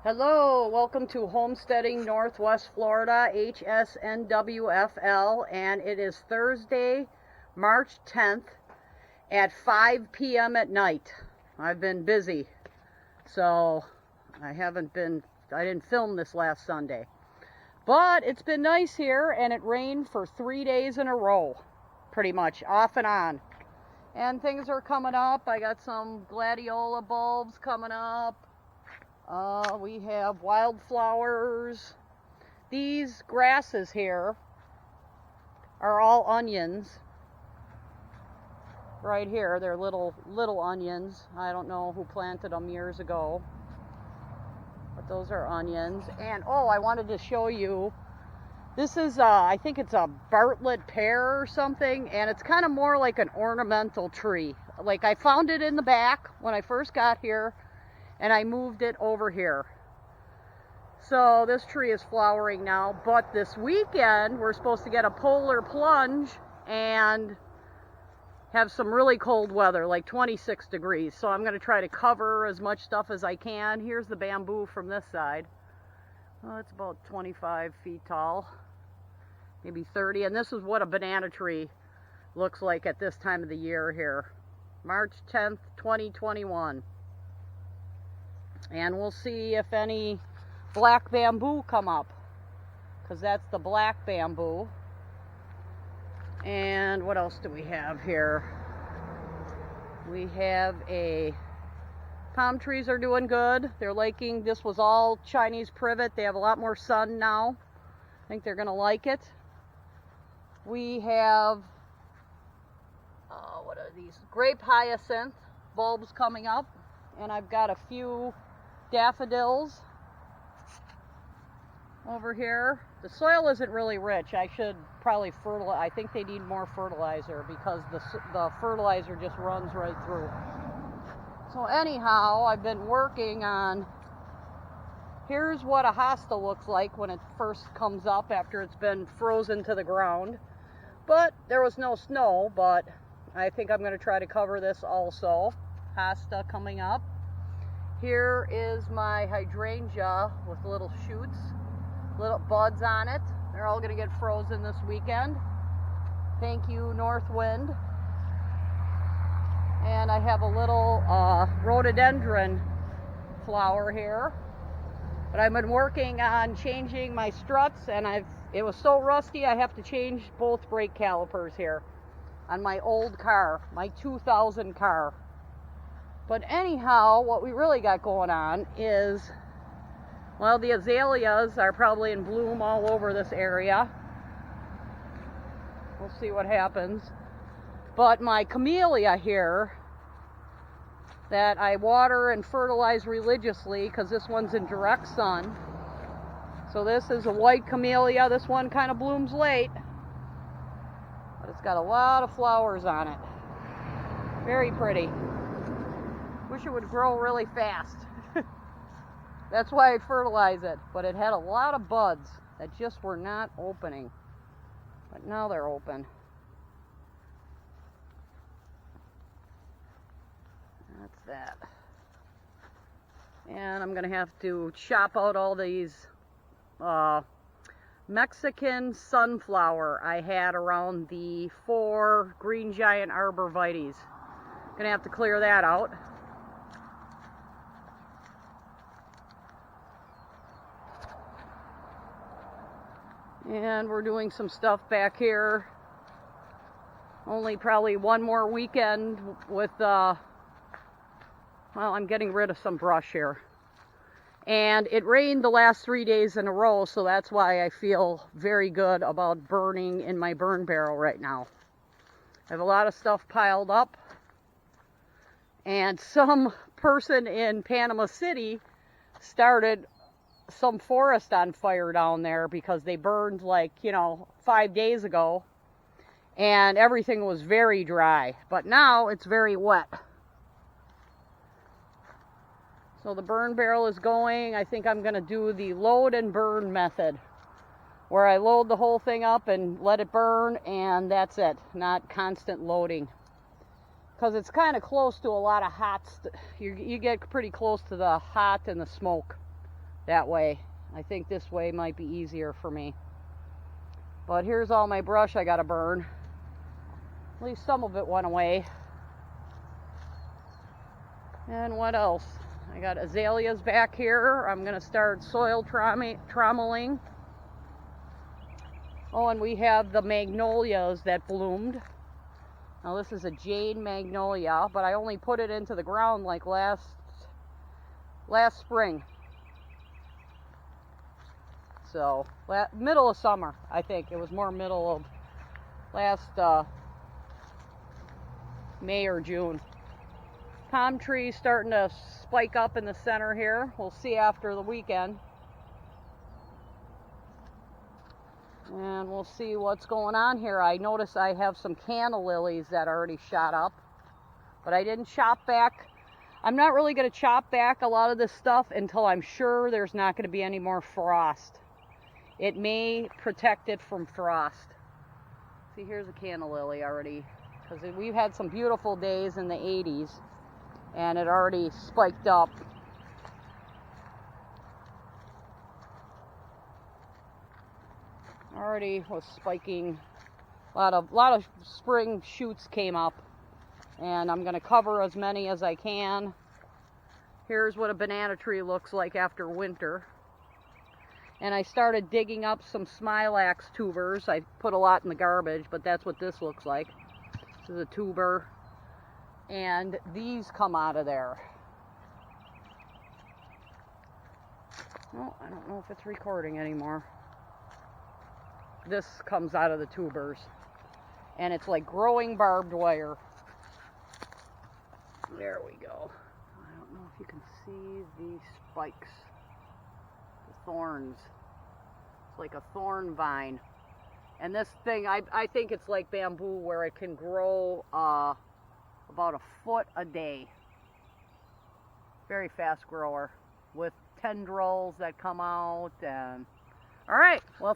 Hello, welcome to Homesteading Northwest Florida, HSNWFL, and it is Thursday, March 10th at 5 p.m. at night. I've been busy, so I didn't film this last Sunday. But it's been nice here, and it rained for 3 days in a row, pretty much, off and on. And things are coming up. I got some gladiola bulbs coming up. We have wildflowers. These grasses here are all onions. Right here, they're little onions. I don't know who planted them years ago, but those are onions. And I wanted to show you. This is I think it's a Bartlett pear or something, and it's kind of more like an ornamental tree. Like, I found it in the back when I first got here, and I moved it over here. So this tree is flowering now, but this weekend we're supposed to get a polar plunge and have some really cold weather, like 26 degrees. So I'm going to try to cover as much stuff as I can. Here's the bamboo from this side. Well, it's about 25 feet tall, maybe 30. And this is what a banana tree looks like at this time of the year here. March 10th, 2021. And we'll see if any black bamboo come up, because that's the black bamboo. And what else do we have here? We have palm trees are doing good. They're liking, this was all Chinese privet. They have a lot more sun now. I think they're going to like it. We have, what are these? Grape hyacinth bulbs coming up. And I've got a few daffodils over here. The soil isn't really rich. I should probably fertilize. I think they need more fertilizer because the fertilizer just runs right through. So anyhow, I've been working on, here's what a hosta looks like when it first comes up after it's been frozen to the ground. But there was no snow, but I think I'm going to try to cover this also. Hosta coming up. Here is my hydrangea with little shoots, little buds on it. They're all going to get frozen this weekend. Thank you, North Wind. And I have a little rhododendron flower here. But I've been working on changing my struts, and it was so rusty I have to change both brake calipers here on my old car, my 2000 car. But anyhow, what we really got going on is, well, the azaleas are probably in bloom all over this area. We'll see what happens. But my camellia here, that I water and fertilize religiously, because this one's in direct sun. So this is a white camellia. This one kind of blooms late, but it's got a lot of flowers on it. Very pretty. Wish it would grow really fast. That's why I fertilize it. But it had a lot of buds that just were not opening. But now they're open. That's that. And I'm going to have to chop out all these Mexican sunflower I had around the 4 green giant arborvitaes. Going to have to clear that out. And we're doing some stuff back here. Only probably one more weekend with, well, I'm getting rid of some brush here. And it rained the last 3 days in a row, so that's why I feel very good about burning in my burn barrel right now. I have a lot of stuff piled up. And some person in Panama City started some forest on fire down there because they burned, like, 5 days ago, and everything was very dry, but now it's very wet. So the burn barrel is going. I think I'm going to do the load and burn method, where I load the whole thing up and let it burn, and that's it, not constant loading. because it's kind of close to a lot of hot, you get pretty close to the hot and the smoke that way. I think this way might be easier for me. But here's all my brush I gotta burn. At least some of it went away. And what else? I got azaleas back here. I'm gonna start soil trommeling. Oh, and we have the magnolias that bloomed. Now this is a jade magnolia, but I only put it into the ground like last spring. So, middle of summer, I think. It was more middle of last May or June. Palm tree starting to spike up in the center here. We'll see after the weekend. And we'll see what's going on here. I notice I have some canna lilies that already shot up, but I didn't chop back. I'm not really going to chop back a lot of this stuff until I'm sure there's not going to be any more frost. It may protect it from frost. See, here's a canna lily already, because we've had some beautiful days in the 80s, and it already spiked up. Already was spiking. A lot of spring shoots came up, and I'm going to cover as many as I can. Here's what a banana tree looks like after winter. And I started digging up some Smilax tubers. I put a lot in the garbage, but that's what this looks like. This is a tuber, and these come out of there. Oh, I don't know if it's recording anymore. This comes out of the tubers, and it's like growing barbed wire. There we go. I don't know if you can see the spikes, the thorns. It's like a thorn vine. And this thing, I think it's like bamboo, where it can grow about a foot a day. Very fast grower with tendrils that come out. And all right, well,